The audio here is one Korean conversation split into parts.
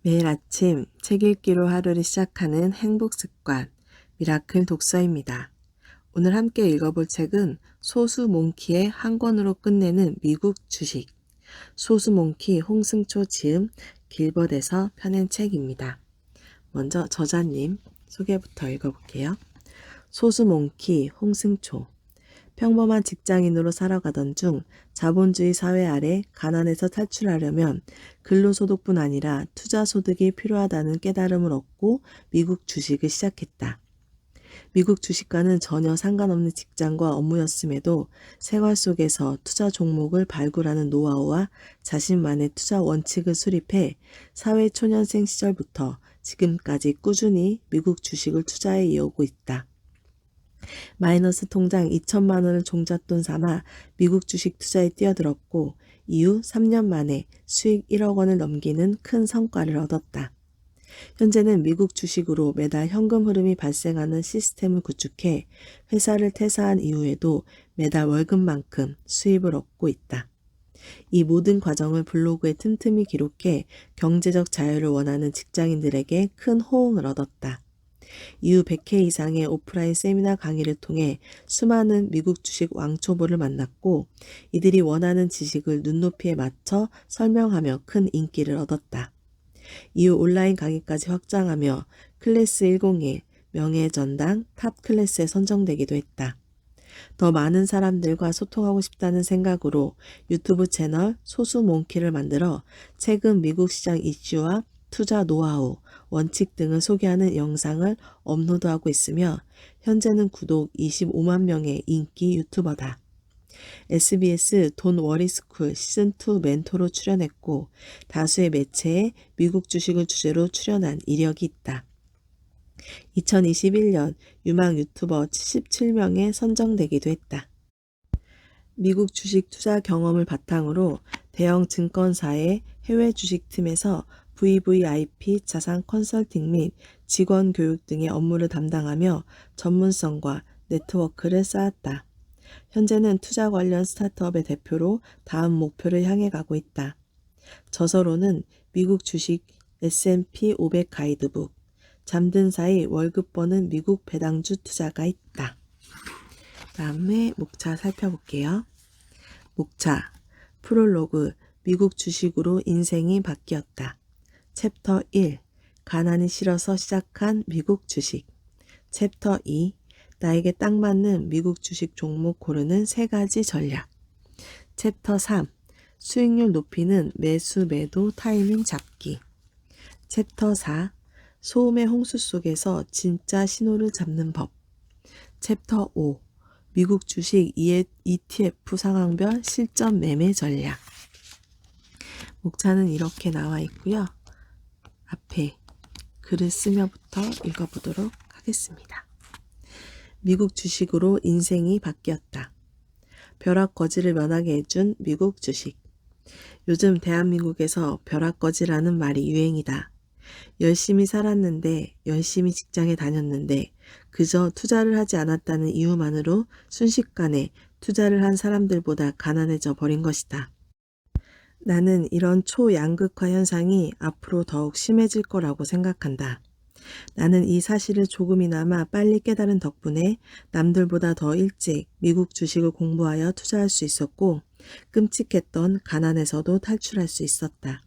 매일 아침 책 읽기로 하루를 시작하는 행복 습관, 미라클 독서입니다. 오늘 함께 읽어볼 책은 소수몽키의 한 권으로 끝내는 미국 주식, 소수몽키 홍승초 지음 길벗에서 펴낸 책입니다. 먼저 저자님 소개부터 읽어볼게요. 소수몽키 홍승초. 평범한 직장인으로 살아가던 중 자본주의 사회 아래 가난에서 탈출하려면 근로소득뿐 아니라 투자소득이 필요하다는 깨달음을 얻고 미국 주식을 시작했다. 미국 주식과는 전혀 상관없는 직장과 업무였음에도 생활 속에서 투자 종목을 발굴하는 노하우와 자신만의 투자 원칙을 수립해 사회초년생 시절부터 지금까지 꾸준히 미국 주식을 투자해 이어오고 있다. 마이너스 통장 2천만 원을 종잣돈 삼아 미국 주식 투자에 뛰어들었고 이후 3년 만에 수익 1억 원을 넘기는 큰 성과를 얻었다. 현재는 미국 주식으로 매달 현금 흐름이 발생하는 시스템을 구축해 회사를 퇴사한 이후에도 매달 월급만큼 수입을 얻고 있다. 이 모든 과정을 블로그에 틈틈이 기록해 경제적 자유를 원하는 직장인들에게 큰 호응을 얻었다. 이후 100회 이상의 오프라인 세미나 강의를 통해 수많은 미국 주식 왕초보를 만났고 이들이 원하는 지식을 눈높이에 맞춰 설명하며 큰 인기를 얻었다. 이후 온라인 강의까지 확장하며 클래스 101, 명예의 전당, 탑 클래스에 선정되기도 했다. 더 많은 사람들과 소통하고 싶다는 생각으로 유튜브 채널 소수몽키를 만들어 최근 미국 시장 이슈와 투자 노하우, 원칙 등을 소개하는 영상을 업로드하고 있으며 현재는 구독 25만 명의 인기 유튜버다. SBS 돈 워리 스쿨 시즌2 멘토로 출연했고 다수의 매체에 미국 주식을 주제로 출연한 이력이 있다. 2021년 유망 유튜버 77명에 선정되기도 했다. 미국 주식 투자 경험을 바탕으로 대형 증권사의 해외 주식팀에서 VVIP 자산 컨설팅 및 직원 교육 등의 업무를 담당하며 전문성과 네트워크를 쌓았다. 현재는 투자 관련 스타트업의 대표로 다음 목표를 향해 가고 있다. 저서로는 미국 주식 S&P 500 가이드북, 잠든 사이 월급 버는 미국 배당주 투자가 있다. 다음에 목차 살펴볼게요. 목차, 프롤로그, 미국 주식으로 인생이 바뀌었다. 챕터 1, 가난이 싫어서 시작한 미국 주식. 챕터 2, 나에게 딱 맞는 미국 주식 종목 고르는 3가지 전략. 챕터 3, 수익률 높이는 매수 매도 타이밍 잡기. 챕터 4, 소음의 홍수 속에서 진짜 신호를 잡는 법. 챕터 5, 미국 주식 ETF 상황별 실전 매매 전략. 목차는 이렇게 나와 있고요. 앞에 글을 쓰며부터 읽어보도록 하겠습니다. 미국 주식으로 인생이 바뀌었다. 벼락거지를 면하게 해준 미국 주식. 요즘 대한민국에서 벼락거지라는 말이 유행이다. 열심히 살았는데, 열심히 직장에 다녔는데 그저 투자를 하지 않았다는 이유만으로 순식간에 투자를 한 사람들보다 가난해져 버린 것이다. 나는 이런 초양극화 현상이 앞으로 더욱 심해질 거라고 생각한다. 나는 이 사실을 조금이나마 빨리 깨달은 덕분에 남들보다 더 일찍 미국 주식을 공부하여 투자할 수 있었고 끔찍했던 가난에서도 탈출할 수 있었다.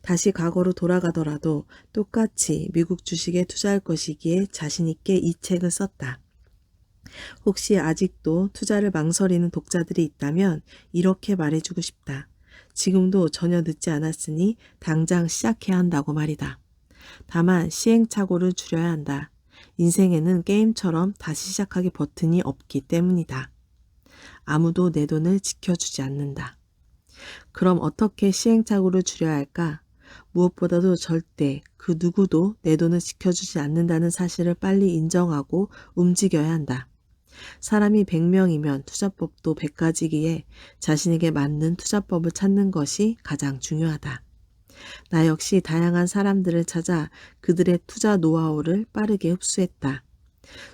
다시 과거로 돌아가더라도 똑같이 미국 주식에 투자할 것이기에 자신 있게 이 책을 썼다. 혹시 아직도 투자를 망설이는 독자들이 있다면 이렇게 말해주고 싶다. 지금도 전혀 늦지 않았으니 당장 시작해야 한다고 말이다. 다만 시행착오를 줄여야 한다. 인생에는 게임처럼 다시 시작하기 버튼이 없기 때문이다. 아무도 내 돈을 지켜주지 않는다. 그럼 어떻게 시행착오를 줄여야 할까? 무엇보다도 절대 그 누구도 내 돈을 지켜주지 않는다는 사실을 빨리 인정하고 움직여야 한다. 사람이 100명이면 투자법도 100가지기에 자신에게 맞는 투자법을 찾는 것이 가장 중요하다. 나 역시 다양한 사람들을 찾아 그들의 투자 노하우를 빠르게 흡수했다.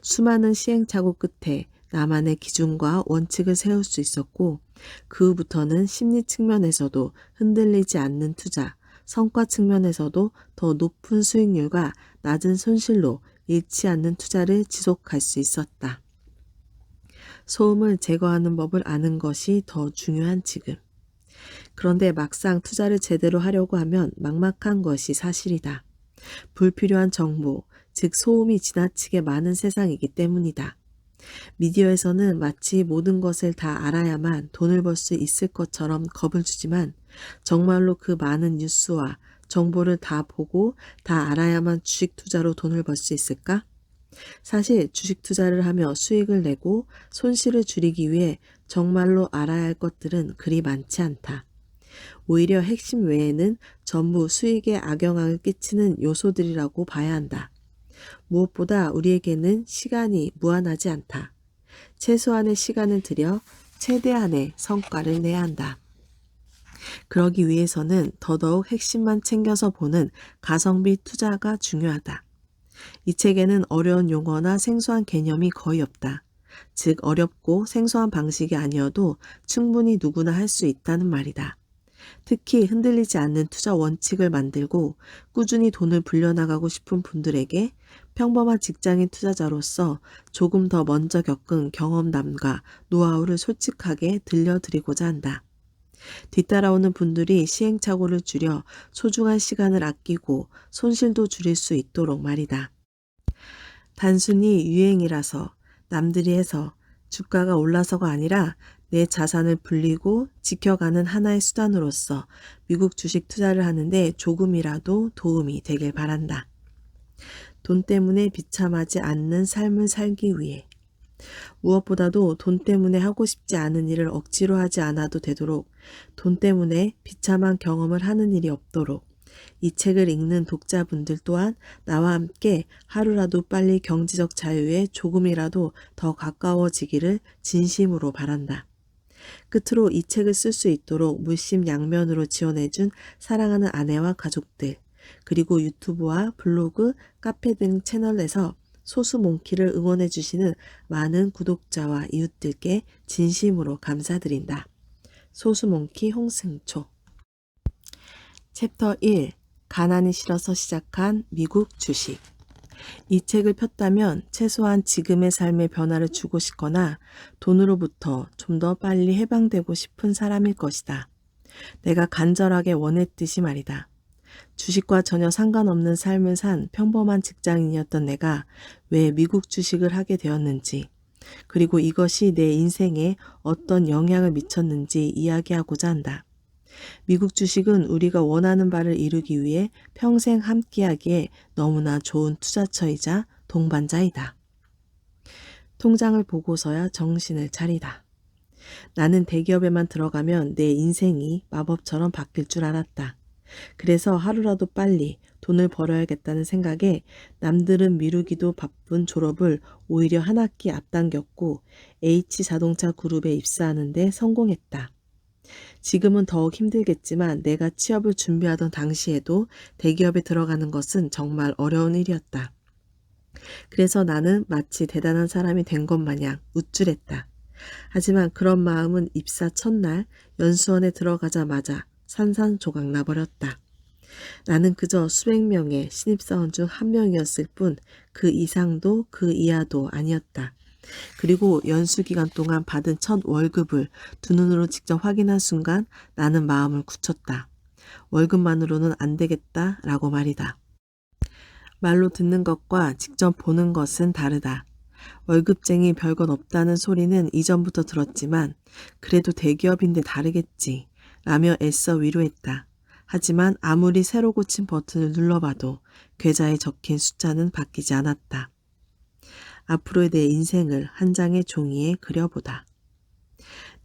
수많은 시행착오 끝에 나만의 기준과 원칙을 세울 수 있었고 그 후부터는 심리 측면에서도 흔들리지 않는 투자, 성과 측면에서도 더 높은 수익률과 낮은 손실로 잃지 않는 투자를 지속할 수 있었다. 소음을 제거하는 법을 아는 것이 더 중요한 지금. 그런데 막상 투자를 제대로 하려고 하면 막막한 것이 사실이다. 불필요한 정보, 즉 소음이 지나치게 많은 세상이기 때문이다. 미디어에서는 마치 모든 것을 다 알아야만 돈을 벌 수 있을 것처럼 겁을 주지만 정말로 그 많은 뉴스와 정보를 다 보고 다 알아야만 주식 투자로 돈을 벌 수 있을까? 사실 주식 투자를 하며 수익을 내고 손실을 줄이기 위해 정말로 알아야 할 것들은 그리 많지 않다. 오히려 핵심 외에는 전부 수익에 악영향을 끼치는 요소들이라고 봐야 한다. 무엇보다 우리에게는 시간이 무한하지 않다. 최소한의 시간을 들여 최대한의 성과를 내야 한다. 그러기 위해서는 더더욱 핵심만 챙겨서 보는 가성비 투자가 중요하다. 이 책에는 어려운 용어나 생소한 개념이 거의 없다. 즉 어렵고 생소한 방식이 아니어도 충분히 누구나 할 수 있다는 말이다. 특히 흔들리지 않는 투자 원칙을 만들고 꾸준히 돈을 불려나가고 싶은 분들에게 평범한 직장인 투자자로서 조금 더 먼저 겪은 경험담과 노하우를 솔직하게 들려드리고자 한다. 뒤따라오는 분들이 시행착오를 줄여 소중한 시간을 아끼고 손실도 줄일 수 있도록 말이다. 단순히 유행이라서 남들이 해서 주가가 올라서가 아니라 내 자산을 불리고 지켜가는 하나의 수단으로서 미국 주식 투자를 하는데 조금이라도 도움이 되길 바란다. 돈 때문에 비참하지 않는 삶을 살기 위해 무엇보다도 돈 때문에 하고 싶지 않은 일을 억지로 하지 않아도 되도록 돈 때문에 비참한 경험을 하는 일이 없도록 이 책을 읽는 독자분들 또한 나와 함께 하루라도 빨리 경제적 자유에 조금이라도 더 가까워지기를 진심으로 바란다. 끝으로 이 책을 쓸 수 있도록 물심양면으로 지원해준 사랑하는 아내와 가족들, 그리고 유튜브와 블로그, 카페 등 채널에서 소수몽키를 응원해주시는 많은 구독자와 이웃들께 진심으로 감사드린다. 소수몽키 홍승초. 챕터 1. 가난이 싫어서 시작한 미국 주식. 이 책을 폈다면 최소한 지금의 삶의 변화를 주고 싶거나 돈으로부터 좀 더 빨리 해방되고 싶은 사람일 것이다. 내가 간절하게 원했듯이 말이다. 주식과 전혀 상관없는 삶을 산 평범한 직장인이었던 내가 왜 미국 주식을 하게 되었는지, 그리고 이것이 내 인생에 어떤 영향을 미쳤는지 이야기하고자 한다. 미국 주식은 우리가 원하는 바를 이루기 위해 평생 함께하기에 너무나 좋은 투자처이자 동반자이다. 통장을 보고서야 정신을 차리다. 나는 대기업에만 들어가면 내 인생이 마법처럼 바뀔 줄 알았다. 그래서 하루라도 빨리 돈을 벌어야겠다는 생각에 남들은 미루기도 바쁜 졸업을 오히려 한 학기 앞당겼고 H자동차 그룹에 입사하는 데 성공했다. 지금은 더욱 힘들겠지만 내가 취업을 준비하던 당시에도 대기업에 들어가는 것은 정말 어려운 일이었다. 그래서 나는 마치 대단한 사람이 된 것 마냥 우쭐했다. 하지만 그런 마음은 입사 첫날 연수원에 들어가자마자 산산조각 나버렸다. 나는 그저 수백 명의 신입사원 중 한 명이었을 뿐 그 이상도 그 이하도 아니었다. 그리고 연수기간 동안 받은 첫 월급을 두 눈으로 직접 확인한 순간 나는 마음을 굳혔다. 월급만으로는 안 되겠다라고 말이다. 말로 듣는 것과 직접 보는 것은 다르다. 월급쟁이 별것 없다는 소리는 이전부터 들었지만 그래도 대기업인데 다르겠지 라며 애써 위로했다. 하지만 아무리 새로 고친 버튼을 눌러봐도 계좌에 적힌 숫자는 바뀌지 않았다. 앞으로의 내 인생을 한 장의 종이에 그려보다.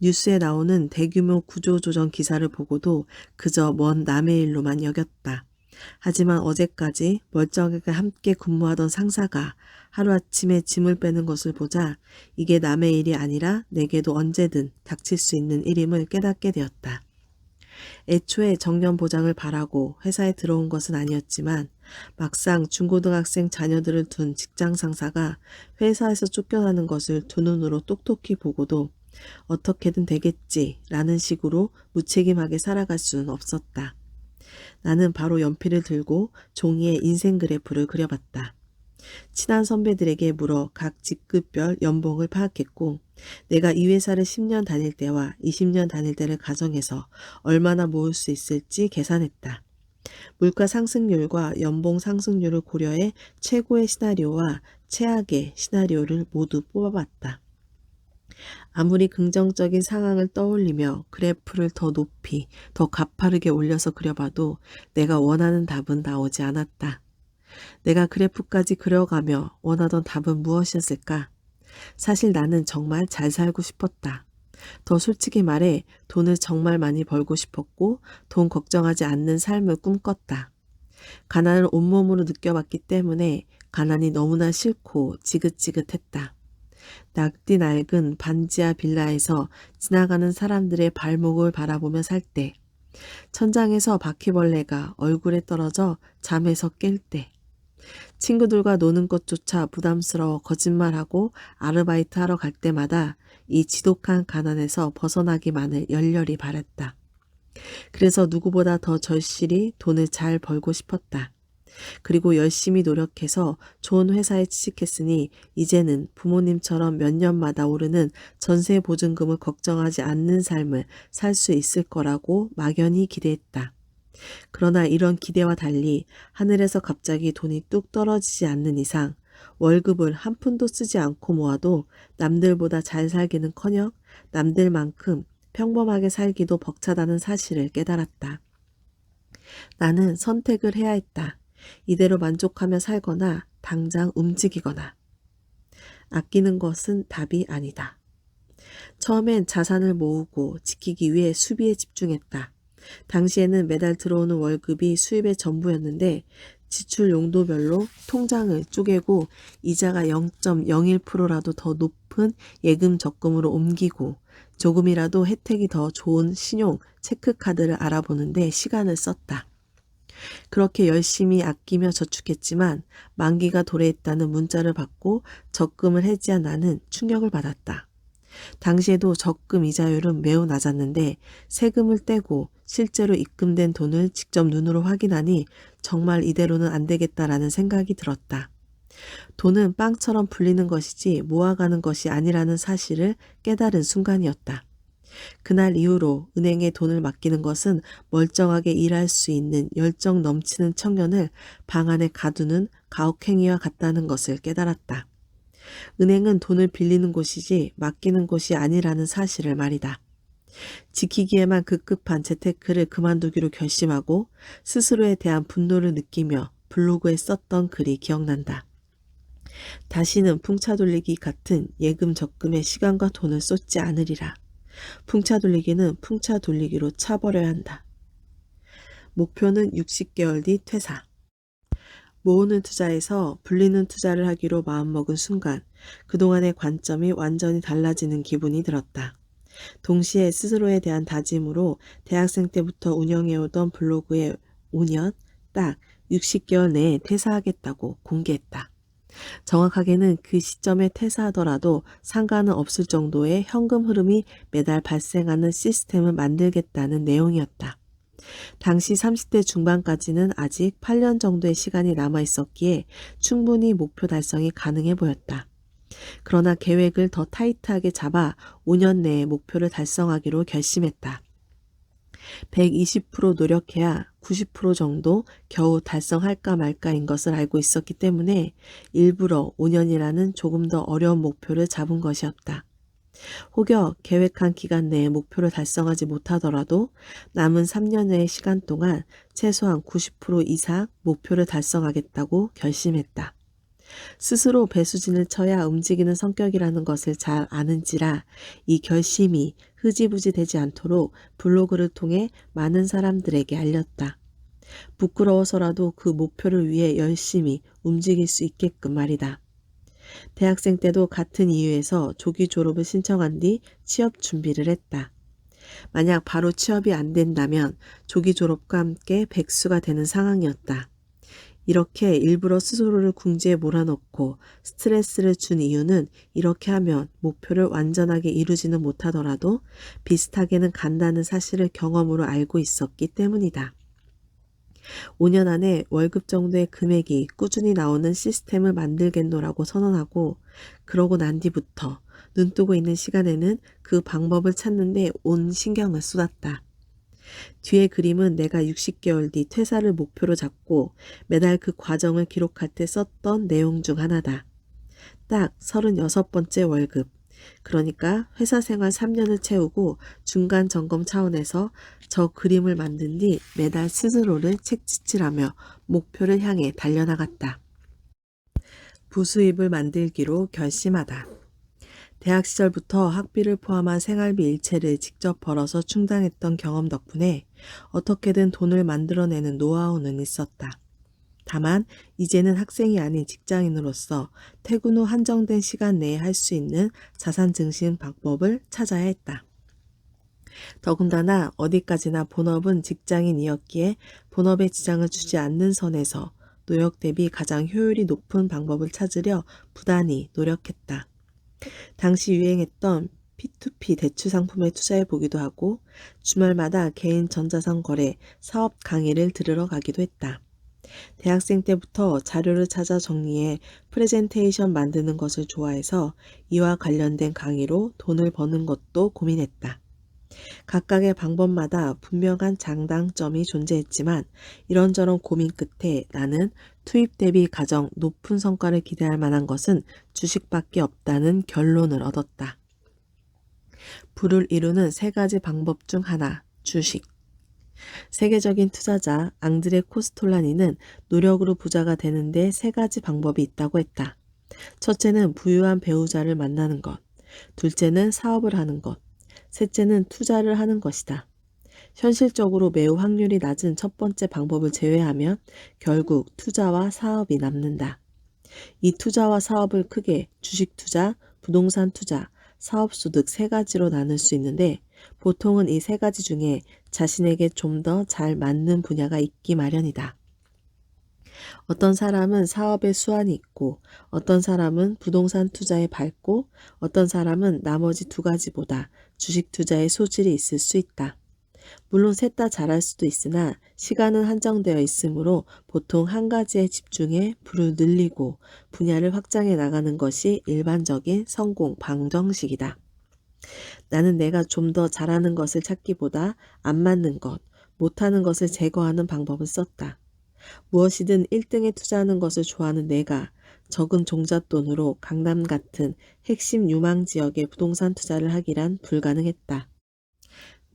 뉴스에 나오는 대규모 구조조정 기사를 보고도 그저 먼 남의 일로만 여겼다. 하지만 어제까지 멀쩡하게 함께 근무하던 상사가 하루아침에 짐을 빼는 것을 보자 이게 남의 일이 아니라 내게도 언제든 닥칠 수 있는 일임을 깨닫게 되었다. 애초에 정년 보장을 바라고 회사에 들어온 것은 아니었지만 막상 중고등학생 자녀들을 둔 직장 상사가 회사에서 쫓겨나는 것을 두 눈으로 똑똑히 보고도 어떻게든 되겠지라는 식으로 무책임하게 살아갈 수는 없었다. 나는 바로 연필을 들고 종이에 인생 그래프를 그려봤다. 친한 선배들에게 물어 각 직급별 연봉을 파악했고 내가 이 회사를 10년 다닐 때와 20년 다닐 때를 가정해서 얼마나 모을 수 있을지 계산했다. 물가 상승률과 연봉 상승률을 고려해 최고의 시나리오와 최악의 시나리오를 모두 뽑아봤다. 아무리 긍정적인 상황을 떠올리며 그래프를 더 높이, 더 가파르게 올려서 그려봐도 내가 원하는 답은 나오지 않았다. 내가 그래프까지 그려가며 원하던 답은 무엇이었을까? 사실 나는 정말 잘 살고 싶었다. 더 솔직히 말해 돈을 정말 많이 벌고 싶었고 돈 걱정하지 않는 삶을 꿈꿨다. 가난을 온몸으로 느껴봤기 때문에 가난이 너무나 싫고 지긋지긋했다. 낙디 낡은 반지하 빌라에서 지나가는 사람들의 발목을 바라보며 살 때, 천장에서 바퀴벌레가 얼굴에 떨어져 잠에서 깰 때, 친구들과 노는 것조차 부담스러워 거짓말하고 아르바이트 하러 갈 때마다 이 지독한 가난에서 벗어나기만을 열렬히 바랬다. 그래서 누구보다 더 절실히 돈을 잘 벌고 싶었다. 그리고 열심히 노력해서 좋은 회사에 취직했으니 이제는 부모님처럼 몇 년마다 오르는 전세 보증금을 걱정하지 않는 삶을 살 수 있을 거라고 막연히 기대했다. 그러나 이런 기대와 달리 하늘에서 갑자기 돈이 뚝 떨어지지 않는 이상 월급을 한 푼도 쓰지 않고 모아도 남들보다 잘 살기는커녕 남들만큼 평범하게 살기도 벅차다는 사실을 깨달았다. 나는 선택을 해야 했다. 이대로 만족하며 살거나 당장 움직이거나. 아끼는 것은 답이 아니다. 처음엔 자산을 모으고 지키기 위해 수비에 집중했다. 당시에는 매달 들어오는 월급이 수입의 전부였는데 지출 용도별로 통장을 쪼개고 이자가 0.01%라도 더 높은 예금 적금으로 옮기고 조금이라도 혜택이 더 좋은 신용 체크카드를 알아보는데 시간을 썼다. 그렇게 열심히 아끼며 저축했지만 만기가 도래했다는 문자를 받고 적금을 해지한 나는 충격을 받았다. 당시에도 적금 이자율은 매우 낮았는데 세금을 떼고 실제로 입금된 돈을 직접 눈으로 확인하니 정말 이대로는 안 되겠다라는 생각이 들었다. 돈은 빵처럼 불리는 것이지 모아가는 것이 아니라는 사실을 깨달은 순간이었다. 그날 이후로 은행에 돈을 맡기는 것은 멀쩡하게 일할 수 있는 열정 넘치는 청년을 방 안에 가두는 가혹행위와 같다는 것을 깨달았다. 은행은 돈을 빌리는 곳이지 맡기는 곳이 아니라는 사실을 말이다. 지키기에만 급급한 재테크를 그만두기로 결심하고 스스로에 대한 분노를 느끼며 블로그에 썼던 글이 기억난다. 다시는 풍차 돌리기 같은 예금 적금에 시간과 돈을 쏟지 않으리라. 풍차 돌리기는 풍차 돌리기로 차버려야 한다. 목표는 60개월 뒤 퇴사. 모으는 투자에서 불리는 투자를 하기로 마음먹은 순간 그동안의 관점이 완전히 달라지는 기분이 들었다. 동시에 스스로에 대한 다짐으로 대학생 때부터 운영해오던 블로그에 5년, 딱 60개월 내에 퇴사하겠다고 공개했다. 정확하게는 그 시점에 퇴사하더라도 상관은 없을 정도의 현금 흐름이 매달 발생하는 시스템을 만들겠다는 내용이었다. 당시 30대 중반까지는 아직 8년 정도의 시간이 남아 있었기에 충분히 목표 달성이 가능해 보였다. 그러나 계획을 더 타이트하게 잡아 5년 내에 목표를 달성하기로 결심했다. 120% 노력해야 90% 정도 겨우 달성할까 말까인 것을 알고 있었기 때문에 일부러 5년이라는 조금 더 어려운 목표를 잡은 것이었다. 혹여 계획한 기간 내에 목표를 달성하지 못하더라도 남은 3년의 시간 동안 최소한 90% 이상 목표를 달성하겠다고 결심했다. 스스로 배수진을 쳐야 움직이는 성격이라는 것을 잘 아는지라 이 결심이 흐지부지 되지 않도록 블로그를 통해 많은 사람들에게 알렸다. 부끄러워서라도 그 목표를 위해 열심히 움직일 수 있게끔 말이다. 대학생 때도 같은 이유에서 조기 졸업을 신청한 뒤 취업 준비를 했다. 만약 바로 취업이 안 된다면 조기 졸업과 함께 백수가 되는 상황이었다. 이렇게 일부러 스스로를 궁지에 몰아넣고 스트레스를 준 이유는 이렇게 하면 목표를 완전하게 이루지는 못하더라도 비슷하게는 간다는 사실을 경험으로 알고 있었기 때문이다. 5년 안에 월급 정도의 금액이 꾸준히 나오는 시스템을 만들겠노라고 선언하고 그러고 난 뒤부터 눈뜨고 있는 시간에는 그 방법을 찾는데 온 신경을 쏟았다. 뒤의 그림은 내가 60개월 뒤 퇴사를 목표로 잡고 매달 그 과정을 기록할 때 썼던 내용 중 하나다. 딱 36번째 월급. 그러니까 회사 생활 3년을 채우고 중간 점검 차원에서 저 그림을 만든 뒤 매달 스스로를 책찍질하며 목표를 향해 달려나갔다. 부수입을 만들기로 결심하다. 대학 시절부터 학비를 포함한 생활비 일체를 직접 벌어서 충당했던 경험 덕분에 어떻게든 돈을 만들어내는 노하우는 있었다. 다만 이제는 학생이 아닌 직장인으로서 퇴근 후 한정된 시간 내에 할 수 있는 자산 증식 방법을 찾아야 했다. 더군다나 어디까지나 본업은 직장인이었기에 본업에 지장을 주지 않는 선에서 노역 대비 가장 효율이 높은 방법을 찾으려 부단히 노력했다. 당시 유행했던 P2P 대출 상품에 투자해 보기도 하고 주말마다 개인 전자상 거래 사업 강의를 들으러 가기도 했다. 대학생 때부터 자료를 찾아 정리해 프레젠테이션 만드는 것을 좋아해서 이와 관련된 강의로 돈을 버는 것도 고민했다. 각각의 방법마다 분명한 장단점이 존재했지만 이런저런 고민 끝에 나는 투입 대비 가장 높은 성과를 기대할 만한 것은 주식밖에 없다는 결론을 얻었다. 부를 이루는 3가지 방법 중 하나, 주식. 세계적인 투자자 앙드레 코스톨라니는 노력으로 부자가 되는데 3가지 방법이 있다고 했다. 첫째는 부유한 배우자를 만나는 것, 둘째는 사업을 하는 것, 셋째는 투자를 하는 것이다. 현실적으로 매우 확률이 낮은 첫 번째 방법을 제외하면 결국 투자와 사업이 남는다. 이 투자와 사업을 크게 주식 투자, 부동산 투자, 사업소득 3가지로 나눌 수 있는데 보통은 이 3가지 중에 자신에게 좀 더 잘 맞는 분야가 있기 마련이다. 어떤 사람은 사업에 수완이 있고 어떤 사람은 부동산 투자에 밝고 어떤 사람은 나머지 2가지보다 주식 투자에 소질이 있을 수 있다. 물론 셋 다 잘할 수도 있으나 시간은 한정되어 있으므로 보통 한 가지에 집중해 부를 늘리고 분야를 확장해 나가는 것이 일반적인 성공 방정식이다. 나는 내가 좀 더 잘하는 것을 찾기보다 안 맞는 것, 못하는 것을 제거하는 방법을 썼다. 무엇이든 1등에 투자하는 것을 좋아하는 내가 적은 종잣돈으로 강남 같은 핵심 유망 지역에 부동산 투자를 하기란 불가능했다.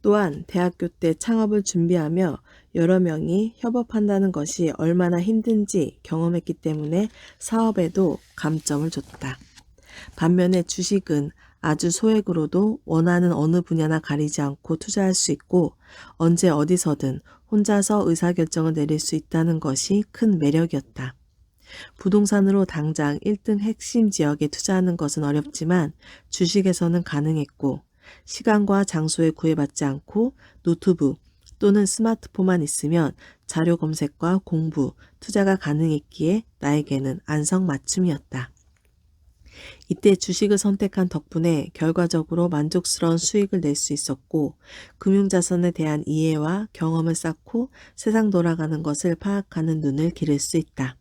또한 대학교 때 창업을 준비하며 여러 명이 협업한다는 것이 얼마나 힘든지 경험했기 때문에 사업에도 감점을 줬다. 반면에 주식은 아주 소액으로도 원하는 어느 분야나 가리지 않고 투자할 수 있고 언제 어디서든 혼자서 의사결정을 내릴 수 있다는 것이 큰 매력이었다. 부동산으로 당장 1등 핵심 지역에 투자하는 것은 어렵지만 주식에서는 가능했고 시간과 장소에 구애받지 않고 노트북 또는 스마트폰만 있으면 자료 검색과 공부, 투자가 가능했기에 나에게는 안성맞춤이었다. 이때 주식을 선택한 덕분에 결과적으로 만족스러운 수익을 낼 수 있었고 금융자산에 대한 이해와 경험을 쌓고 세상 돌아가는 것을 파악하는 눈을 기를 수 있다.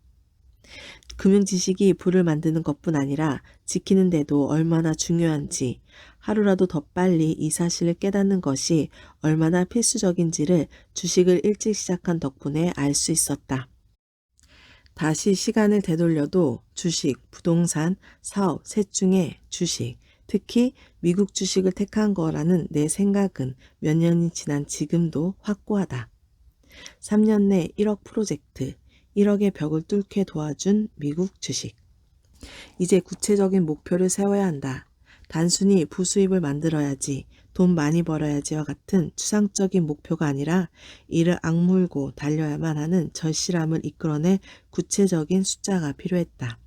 금융지식이 부를 만드는 것뿐 아니라 지키는 데도 얼마나 중요한지 하루라도 더 빨리 이 사실을 깨닫는 것이 얼마나 필수적인지를 주식을 일찍 시작한 덕분에 알 수 있었다. 다시 시간을 되돌려도 주식, 부동산, 사업 셋 중에 주식, 특히 미국 주식을 택한 거라는 내 생각은 몇 년이 지난 지금도 확고하다. 3년 내 1억 프로젝트, 1억의 벽을 뚫게 도와준 미국 주식. 이제 구체적인 목표를 세워야 한다. 단순히 부수입을 만들어야지, 돈 많이 벌어야지와 같은 추상적인 목표가 아니라 이를 악물고 달려야만 하는 절실함을 이끌어낼 구체적인 숫자가 필요했다.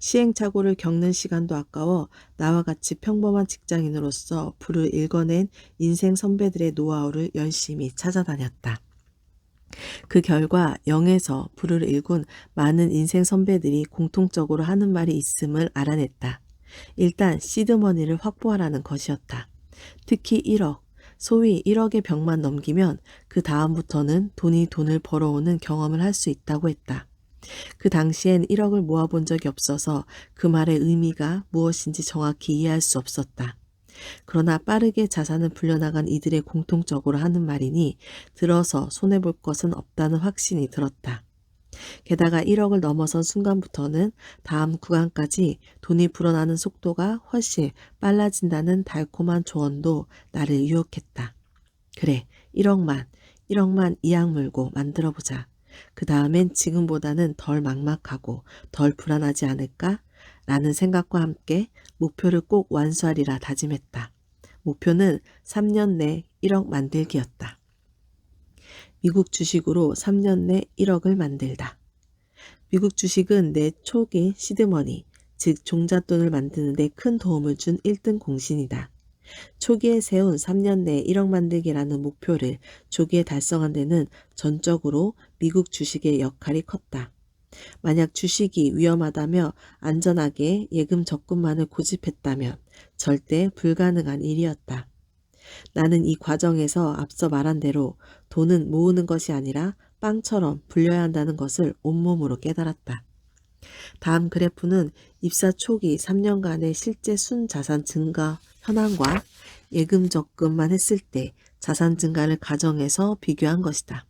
시행착오를 겪는 시간도 아까워 나와 같이 평범한 직장인으로서 부를 읽어낸 인생 선배들의 노하우를 열심히 찾아다녔다. 그 결과 0에서 부를 일군 많은 인생 선배들이 공통적으로 하는 말이 있음을 알아냈다. 일단 시드머니를 확보하라는 것이었다. 특히 1억, 소위 1억의 벽만 넘기면 그 다음부터는 돈이 돈을 벌어오는 경험을 할 수 있다고 했다. 그 당시엔 1억을 모아본 적이 없어서 그 말의 의미가 무엇인지 정확히 이해할 수 없었다. 그러나 빠르게 자산을 불려나간 이들의 공통적으로 하는 말이니 들어서 손해볼 것은 없다는 확신이 들었다. 게다가 1억을 넘어선 순간부터는 다음 구간까지 돈이 불어나는 속도가 훨씬 빨라진다는 달콤한 조언도 나를 유혹했다. 그래, 1억만 이악 물고 만들어보자. 그 다음엔 지금보다는 덜 막막하고 덜 불안하지 않을까? 라는 생각과 함께 목표를 꼭 완수하리라 다짐했다. 목표는 3년 내 1억 만들기였다. 미국 주식으로 3년 내 1억을 만들다. 미국 주식은 내 초기 시드머니, 즉 종잣돈을 만드는 데 큰 도움을 준 1등 공신이다. 초기에 세운 3년 내 1억 만들기라는 목표를 조기에 달성한 데는 전적으로 미국 주식의 역할이 컸다. 만약 주식이 위험하다며 안전하게 예금 적금만을 고집했다면 절대 불가능한 일이었다. 나는 이 과정에서 앞서 말한 대로 돈은 모으는 것이 아니라 빵처럼 불려야 한다는 것을 온몸으로 깨달았다. 다음 그래프는 입사 초기 3년간의 실제 순자산 증가 현황과 예금 적금만 했을 때 자산 증가를 가정해서 비교한 것이다.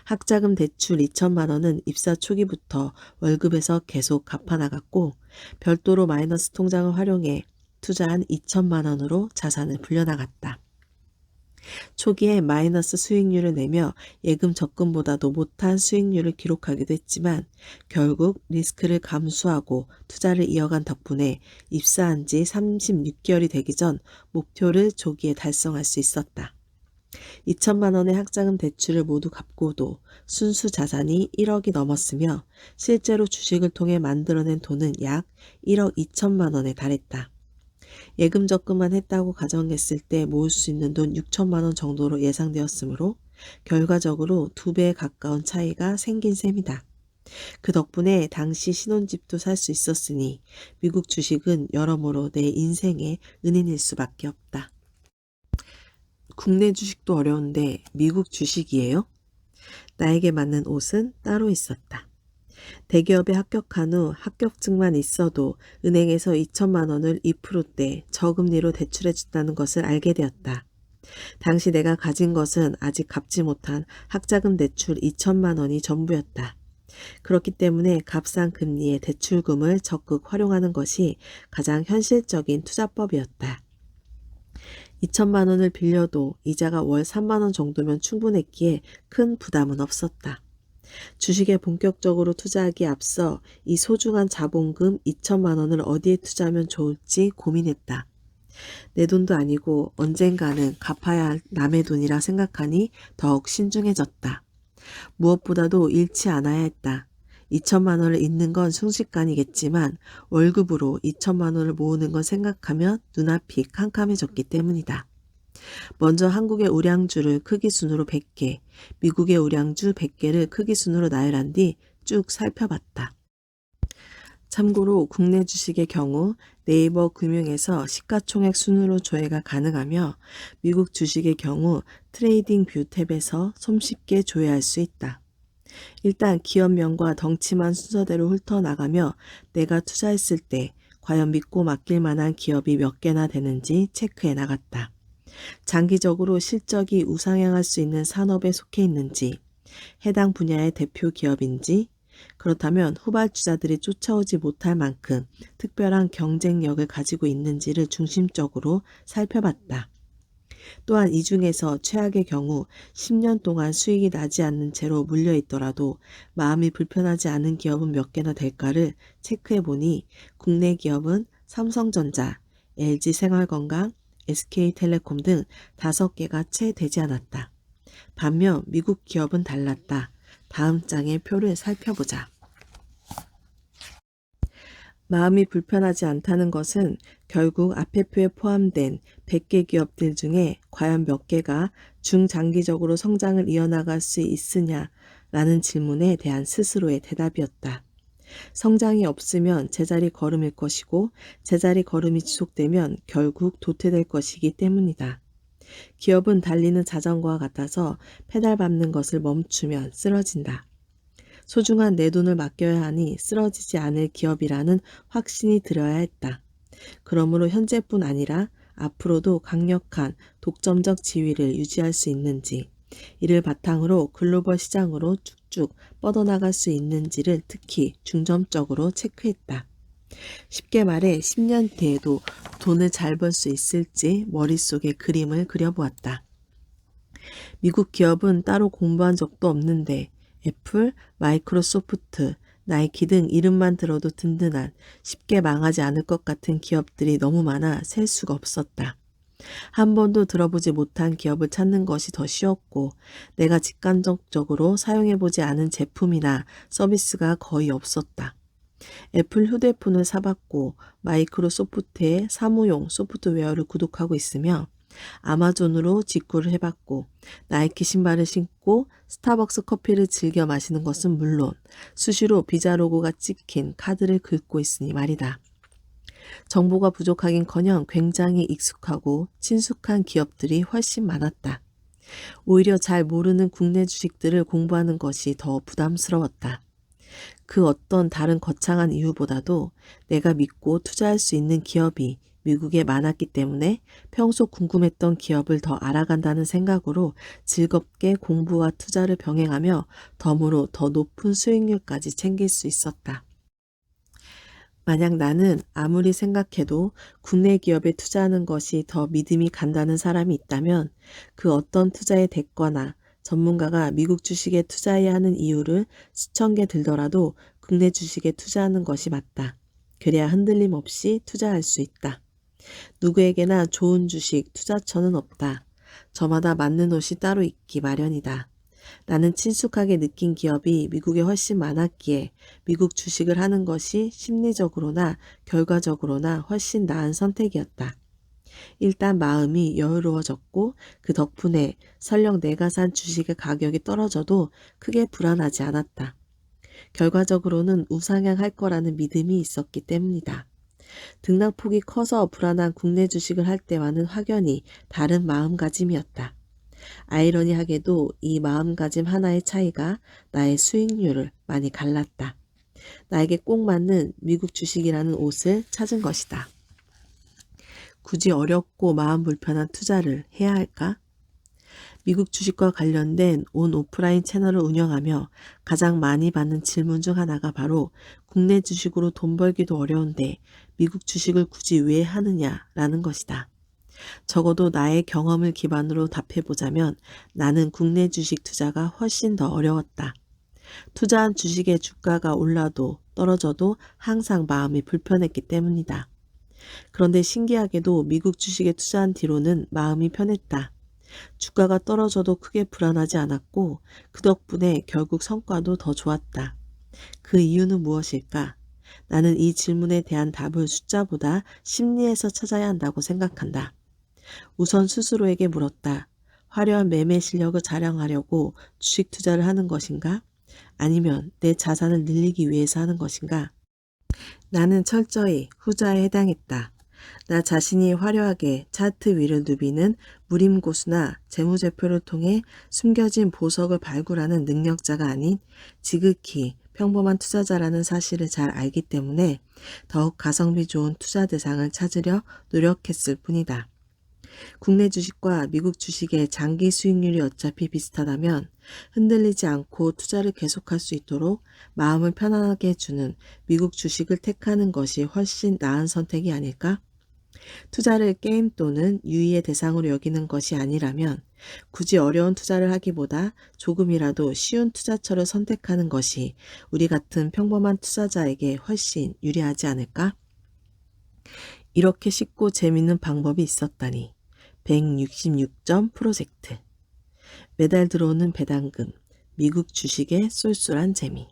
학자금 대출 2천만 원은 입사 초기부터 월급에서 계속 갚아나갔고 별도로 마이너스 통장을 활용해 투자한 2천만 원으로 자산을 불려나갔다. 초기에 마이너스 수익률을 내며 예금 적금보다도 못한 수익률을 기록하기도 했지만 결국 리스크를 감수하고 투자를 이어간 덕분에 입사한 지 36개월이 되기 전 목표를 조기에 달성할 수 있었다. 2천만 원의 학자금 대출을 모두 갚고도 순수 자산이 1억이 넘었으며 실제로 주식을 통해 만들어낸 돈은 약 1억 2천만 원에 달했다. 예금 적금만 했다고 가정했을 때 모을 수 있는 돈 6천만 원 정도로 예상되었으므로 결과적으로 2배에 가까운 차이가 생긴 셈이다. 그 덕분에 당시 신혼집도 살 수 있었으니 미국 주식은 여러모로 내 인생의 은인일 수밖에 없다. 국내 주식도 어려운데 미국 주식이에요? 나에게 맞는 옷은 따로 있었다. 대기업에 합격한 후 합격증만 있어도 은행에서 2천만 원을 2%대 저금리로 대출해준다는 것을 알게 되었다. 당시 내가 가진 것은 아직 갚지 못한 학자금 대출 2천만 원이 전부였다. 그렇기 때문에 값싼 금리의 대출금을 적극 활용하는 것이 가장 현실적인 투자법이었다. 2천만 원을 빌려도 이자가 월 3만 원 정도면 충분했기에 큰 부담은 없었다. 주식에 본격적으로 투자하기에 앞서 이 소중한 자본금 2천만 원을 어디에 투자하면 좋을지 고민했다. 내 돈도 아니고 언젠가는 갚아야 할 남의 돈이라 생각하니 더욱 신중해졌다. 무엇보다도 잃지 않아야 했다. 2천만 원을 잃는 건 순식간이겠지만 월급으로 2천만 원을 모으는 건 생각하면 눈앞이 캄캄해졌기 때문이다. 먼저 한국의 우량주를 크기 순으로 100개, 미국의 우량주 100개를 크기 순으로 나열한 뒤 쭉 살펴봤다. 참고로 국내 주식의 경우 네이버 금융에서 시가총액 순으로 조회가 가능하며 미국 주식의 경우 트레이딩 뷰 탭에서 손쉽게 조회할 수 있다. 일단 기업명과 덩치만 순서대로 훑어나가며 내가 투자했을 때 과연 믿고 맡길 만한 기업이 몇 개나 되는지 체크해 나갔다. 장기적으로 실적이 우상향할 수 있는 산업에 속해 있는지, 해당 분야의 대표 기업인지, 그렇다면 후발주자들이 쫓아오지 못할 만큼 특별한 경쟁력을 가지고 있는지를 중심적으로 살펴봤다. 또한 이 중에서 최악의 경우 10년 동안 수익이 나지 않는 채로 물려있더라도 마음이 불편하지 않은 기업은 몇 개나 될까를 체크해보니 국내 기업은 삼성전자, LG생활건강, SK텔레콤 등 5개가 채 되지 않았다. 반면 미국 기업은 달랐다. 다음 장의 표를 살펴보자. 마음이 불편하지 않다는 것은 결국 앞의 표에 포함된 100개 기업들 중에 과연 몇 개가 중장기적으로 성장을 이어나갈 수 있으냐라는 질문에 대한 스스로의 대답이었다. 성장이 없으면 제자리 걸음일 것이고 제자리 걸음이 지속되면 결국 도태될 것이기 때문이다. 기업은 달리는 자전거와 같아서 페달 밟는 것을 멈추면 쓰러진다. 소중한 내 돈을 맡겨야 하니 쓰러지지 않을 기업이라는 확신이 들어야 했다. 그러므로 현재뿐 아니라 앞으로도 강력한 독점적 지위를 유지할 수 있는지, 이를 바탕으로 글로벌 시장으로 쭉쭉 뻗어나갈 수 있는지를 특히 중점적으로 체크했다. 쉽게 말해 10년 뒤에도 돈을 잘 벌 수 있을지 머릿속에 그림을 그려보았다. 미국 기업은 따로 공부한 적도 없는데 애플, 마이크로소프트, 나이키 등 이름만 들어도 든든한, 쉽게 망하지 않을 것 같은 기업들이 너무 많아 셀 수가 없었다. 한 번도 들어보지 못한 기업을 찾는 것이 더 쉬웠고, 내가 직간접적으로 사용해보지 않은 제품이나 서비스가 거의 없었다. 애플 휴대폰을 사봤고 마이크로소프트의 사무용 소프트웨어를 구독하고 있으며 아마존으로 직구를 해봤고 나이키 신발을 신고 스타벅스 커피를 즐겨 마시는 것은 물론 수시로 비자 로고가 찍힌 카드를 긁고 있으니 말이다. 정보가 부족하긴커녕 굉장히 익숙하고 친숙한 기업들이 훨씬 많았다. 오히려 잘 모르는 국내 주식들을 공부하는 것이 더 부담스러웠다. 그 어떤 다른 거창한 이유보다도 내가 믿고 투자할 수 있는 기업이 미국에 많았기 때문에 평소 궁금했던 기업을 더 알아간다는 생각으로 즐겁게 공부와 투자를 병행하며 덤으로 더 높은 수익률까지 챙길 수 있었다. 만약 나는 아무리 생각해도 국내 기업에 투자하는 것이 더 믿음이 간다는 사람이 있다면 그 어떤 투자에 됐거나 전문가가 미국 주식에 투자해야 하는 이유를 수천 개 들더라도 국내 주식에 투자하는 것이 맞다. 그래야 흔들림 없이 투자할 수 있다. 누구에게나 좋은 주식 투자처는 없다. 저마다 맞는 옷이 따로 있기 마련이다. 나는 친숙하게 느낀 기업이 미국에 훨씬 많았기에 미국 주식을 하는 것이 심리적으로나 결과적으로나 훨씬 나은 선택이었다. 일단 마음이 여유로워졌고 그 덕분에 설령 내가 산 주식의 가격이 떨어져도 크게 불안하지 않았다. 결과적으로는 우상향할 거라는 믿음이 있었기 때문이다. 등락폭이 커서 불안한 국내 주식을 할 때와는 확연히 다른 마음가짐이었다. 아이러니하게도 이 마음가짐 하나의 차이가 나의 수익률을 많이 갈랐다. 나에게 꼭 맞는 미국 주식이라는 옷을 찾은 것이다. 굳이 어렵고 마음 불편한 투자를 해야 할까? 미국 주식과 관련된 온 오프라인 채널을 운영하며 가장 많이 받는 질문 중 하나가 바로 국내 주식으로 돈 벌기도 어려운데 미국 주식을 굳이 왜 하느냐라는 것이다. 적어도 나의 경험을 기반으로 답해보자면 나는 국내 주식 투자가 훨씬 더 어려웠다. 투자한 주식의 주가가 올라도 떨어져도 항상 마음이 불편했기 때문이다. 그런데 신기하게도 미국 주식에 투자한 뒤로는 마음이 편했다. 주가가 떨어져도 크게 불안하지 않았고 그 덕분에 결국 성과도 더 좋았다. 그 이유는 무엇일까? 나는 이 질문에 대한 답을 숫자보다 심리에서 찾아야 한다고 생각한다. 우선 스스로에게 물었다. 화려한 매매 실력을 자랑하려고 주식 투자를 하는 것인가? 아니면 내 자산을 늘리기 위해서 하는 것인가? 나는 철저히 후자에 해당했다. 나 자신이 화려하게 차트 위를 누비는 무림고수나 재무제표를 통해 숨겨진 보석을 발굴하는 능력자가 아닌 지극히 평범한 투자자라는 사실을 잘 알기 때문에 더욱 가성비 좋은 투자 대상을 찾으려 노력했을 뿐이다. 국내 주식과 미국 주식의 장기 수익률이 어차피 비슷하다면 흔들리지 않고 투자를 계속할 수 있도록 마음을 편안하게 해주는 미국 주식을 택하는 것이 훨씬 나은 선택이 아닐까? 투자를 게임 또는 유의의 대상으로 여기는 것이 아니라면 굳이 어려운 투자를 하기보다 조금이라도 쉬운 투자처를 선택하는 것이 우리 같은 평범한 투자자에게 훨씬 유리하지 않을까? 이렇게 쉽고 재밌는 방법이 있었다니. 166점 프로젝트. 매달 들어오는 배당금, 미국 주식의 쏠쏠한 재미.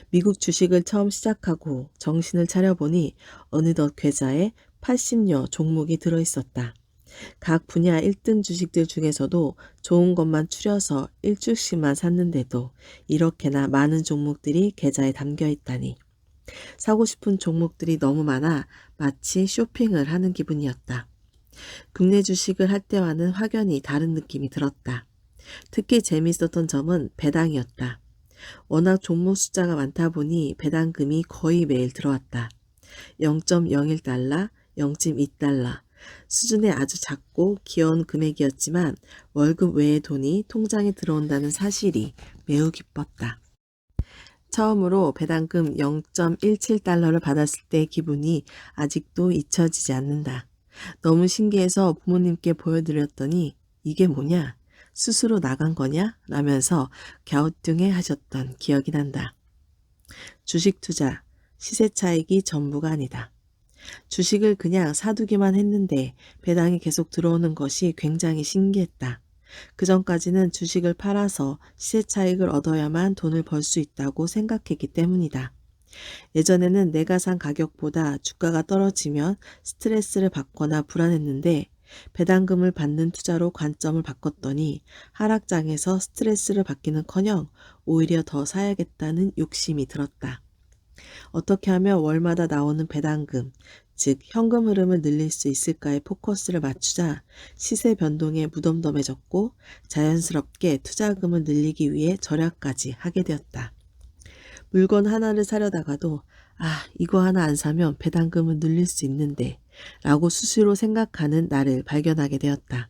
미국 주식을 처음 시작하고 정신을 차려보니 어느덧 계좌에 80여 종목이 들어있었다. 각 분야 1등 주식들 중에서도 좋은 것만 추려서 1주씩만 샀는데도 이렇게나 많은 종목들이 계좌에 담겨 있다니. 사고 싶은 종목들이 너무 많아 마치 쇼핑을 하는 기분이었다. 국내 주식을 할 때와는 확연히 다른 느낌이 들었다. 특히 재미있었던 점은 배당이었다. 워낙 종목 숫자가 많다 보니 배당금이 거의 매일 들어왔다. 0.01달러, 0.2달러 수준의 아주 작고 귀여운 금액이었지만 월급 외의 돈이 통장에 들어온다는 사실이 매우 기뻤다. 처음으로 배당금 0.17달러를 받았을 때의 기분이 아직도 잊혀지지 않는다. 너무 신기해서 부모님께 보여드렸더니 이게 뭐냐? 스스로 나간 거냐? 라면서 갸우뚱해 하셨던 기억이 난다. 주식 투자, 시세 차익이 전부가 아니다. 주식을 그냥 사두기만 했는데 배당이 계속 들어오는 것이 굉장히 신기했다. 그전까지는 주식을 팔아서 시세 차익을 얻어야만 돈을 벌 수 있다고 생각했기 때문이다. 예전에는 내가 산 가격보다 주가가 떨어지면 스트레스를 받거나 불안했는데 배당금을 받는 투자로 관점을 바꿨더니 하락장에서 스트레스를 받기는커녕 오히려 더 사야겠다는 욕심이 들었다. 어떻게 하면 월마다 나오는 배당금, 즉 현금 흐름을 늘릴 수 있을까에 포커스를 맞추자 시세 변동에 무덤덤해졌고 자연스럽게 투자금을 늘리기 위해 절약까지 하게 되었다. 물건 하나를 사려다가도 이거 하나 안 사면 배당금을 늘릴 수 있는데 라고 스스로 생각하는 나를 발견하게 되었다.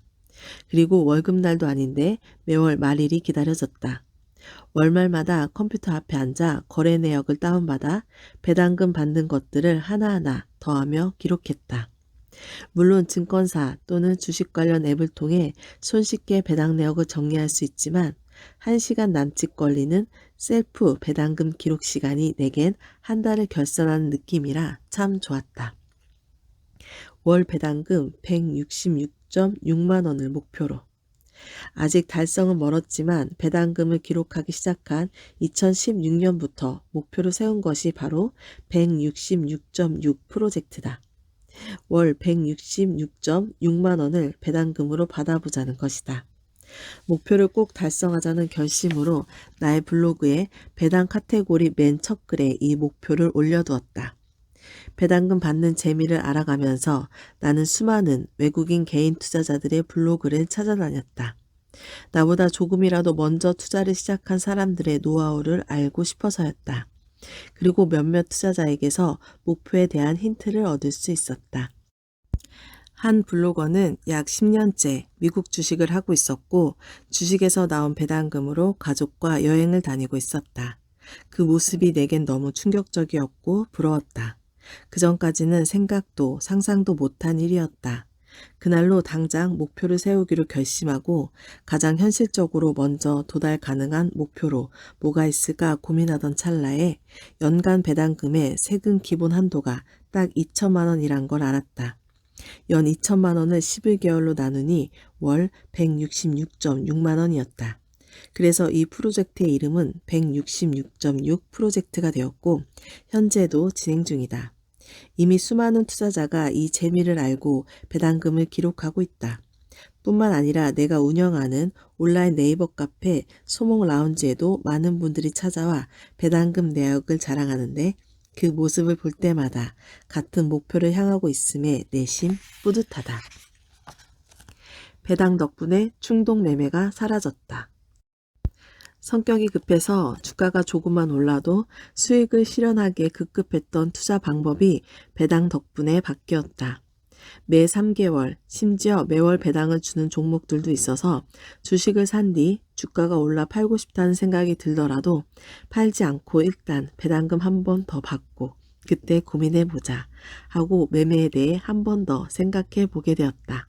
그리고 월급날도 아닌데 매월 말일이 기다려졌다. 월말마다 컴퓨터 앞에 앉아 거래 내역을 다운받아 배당금 받는 것들을 하나하나 더하며 기록했다. 물론 증권사 또는 주식 관련 앱을 통해 손쉽게 배당 내역을 정리할 수 있지만 1시간 남짓 걸리는 셀프 배당금 기록 시간이 내겐 한 달을 결산하는 느낌이라 참 좋았다. 월 배당금 166.6만 원을 목표로. 아직 달성은 멀었지만 배당금을 기록하기 시작한 2016년부터 목표로 세운 것이 바로 166.6 프로젝트다. 월 166.6만 원을 배당금으로 받아보자는 것이다. 목표를 꼭 달성하자는 결심으로 나의 블로그에 배당 카테고리 맨 첫 글에 이 목표를 올려두었다. 배당금 받는 재미를 알아가면서 나는 수많은 외국인 개인 투자자들의 블로그를 찾아다녔다. 나보다 조금이라도 먼저 투자를 시작한 사람들의 노하우를 알고 싶어서였다. 그리고 몇몇 투자자에게서 목표에 대한 힌트를 얻을 수 있었다. 한 블로거는 약 10년째 미국 주식을 하고 있었고 주식에서 나온 배당금으로 가족과 여행을 다니고 있었다. 그 모습이 내겐 너무 충격적이었고 부러웠다. 그전까지는 생각도 상상도 못한 일이었다. 그날로 당장 목표를 세우기로 결심하고 가장 현실적으로 먼저 도달 가능한 목표로 뭐가 있을까 고민하던 찰나에 연간 배당금의 세금 기본 한도가 딱 2천만 원이란 걸 알았다. 연 2천만 원을 11개월로 나누니 월 166.6만 원이었다. 그래서 이 프로젝트의 이름은 166.6 프로젝트가 되었고 현재도 진행 중이다. 이미 수많은 투자자가 이 재미를 알고 배당금을 기록하고 있다. 뿐만 아니라 내가 운영하는 온라인 네이버 카페 소몽 라운지에도 많은 분들이 찾아와 배당금 내역을 자랑하는데 그 모습을 볼 때마다 같은 목표를 향하고 있음에 내심 뿌듯하다. 배당 덕분에 충동 매매가 사라졌다. 성격이 급해서 주가가 조금만 올라도 수익을 실현하기에 급급했던 투자 방법이 배당 덕분에 바뀌었다. 매 3개월, 심지어 매월 배당을 주는 종목들도 있어서 주식을 산 뒤 주가가 올라 팔고 싶다는 생각이 들더라도 팔지 않고 일단 배당금 한 번 더 받고 그때 고민해보자 하고 매매에 대해 한 번 더 생각해 보게 되었다.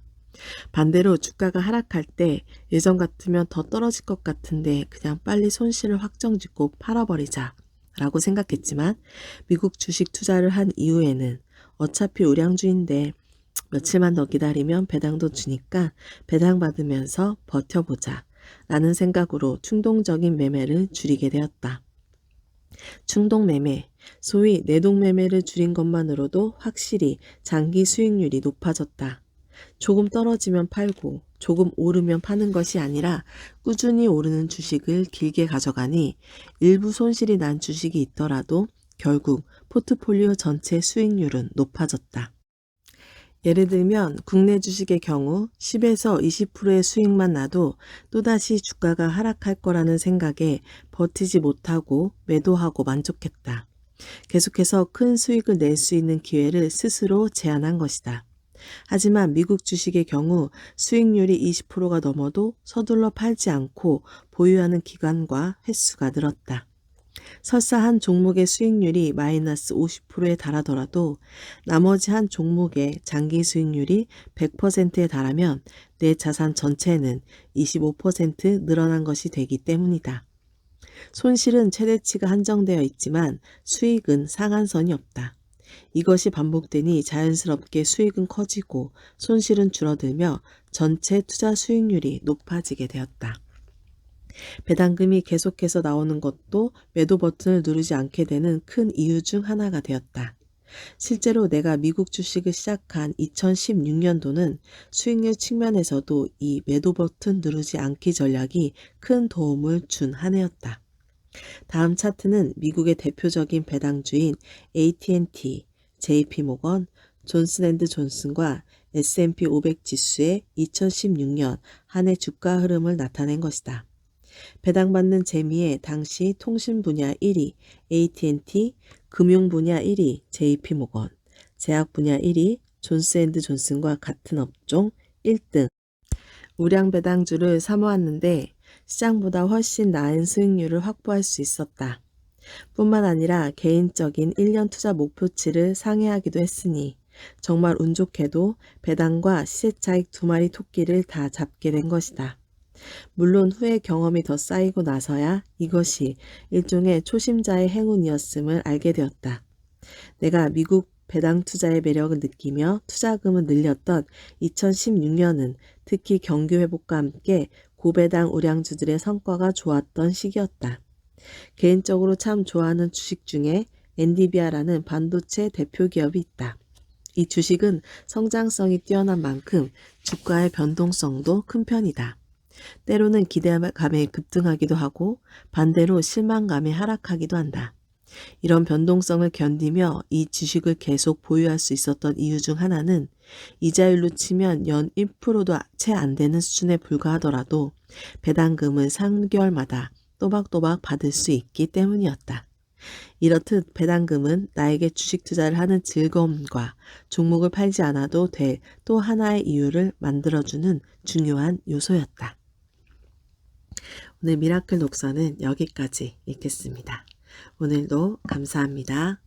반대로 주가가 하락할 때 예전 같으면 더 떨어질 것 같은데 그냥 빨리 손실을 확정짓고 팔아버리자 라고 생각했지만 미국 주식 투자를 한 이후에는 어차피 우량주인데 며칠만 더 기다리면 배당도 주니까 배당 받으면서 버텨보자 라는 생각으로 충동적인 매매를 줄이게 되었다. 충동 매매, 소위 내동 매매를 줄인 것만으로도 확실히 장기 수익률이 높아졌다. 조금 떨어지면 팔고 조금 오르면 파는 것이 아니라 꾸준히 오르는 주식을 길게 가져가니 일부 손실이 난 주식이 있더라도 결국 포트폴리오 전체 수익률은 높아졌다. 예를 들면 국내 주식의 경우 10에서 20%의 수익만 나도 또다시 주가가 하락할 거라는 생각에 버티지 못하고 매도하고 만족했다. 계속해서 큰 수익을 낼 수 있는 기회를 스스로 제한한 것이다. 하지만 미국 주식의 경우 수익률이 20%가 넘어도 서둘러 팔지 않고 보유하는 기간과 횟수가 늘었다. 설사 한 종목의 수익률이 마이너스 50%에 달하더라도 나머지 한 종목의 장기 수익률이 100%에 달하면 내 자산 전체는 25% 늘어난 것이 되기 때문이다. 손실은 최대치가 한정되어 있지만 수익은 상한선이 없다. 이것이 반복되니 자연스럽게 수익은 커지고 손실은 줄어들며 전체 투자 수익률이 높아지게 되었다. 배당금이 계속해서 나오는 것도 매도 버튼을 누르지 않게 되는 큰 이유 중 하나가 되었다. 실제로 내가 미국 주식을 시작한 2016년도는 수익률 측면에서도 이 매도 버튼 누르지 않기 전략이 큰 도움을 준 한 해였다. 다음 차트는 미국의 대표적인 배당주인 AT&T, JP모건, 존슨앤드존슨과 S&P 500 지수의 2016년 한 해 주가 흐름을 나타낸 것이다. 배당받는 재미에 당시 통신 분야 1위 AT&T, 금융 분야 1위 JP모건, 제약 분야 1위 존스앤드존슨과 같은 업종 1등 우량 배당주를 사모았는데 시장보다 훨씬 나은 수익률을 확보할 수 있었다. 뿐만 아니라 개인적인 1년 투자 목표치를 상회하기도 했으니 정말 운 좋게도 배당과 시세차익 2마리 토끼를 다 잡게 된 것이다. 물론 후에 경험이 더 쌓이고 나서야 이것이 일종의 초심자의 행운이었음을 알게 되었다. 내가 미국 배당 투자의 매력을 느끼며 투자금을 늘렸던 2016년은 특히 경기 회복과 함께 고배당 우량주들의 성과가 좋았던 시기였다. 개인적으로 참 좋아하는 주식 중에 엔비디아라는 반도체 대표 기업이 있다. 이 주식은 성장성이 뛰어난 만큼 주가의 변동성도 큰 편이다. 때로는 기대감에 급등하기도 하고 반대로 실망감에 하락하기도 한다. 이런 변동성을 견디며 이 주식을 계속 보유할 수 있었던 이유 중 하나는 이자율로 치면 연 1%도 채 안 되는 수준에 불과하더라도 배당금을 3개월마다 또박또박 받을 수 있기 때문이었다. 이렇듯 배당금은 나에게 주식 투자를 하는 즐거움과 종목을 팔지 않아도 될 또 하나의 이유를 만들어주는 중요한 요소였다. 오늘 미라클 독서는 여기까지 읽겠습니다. 오늘도 감사합니다.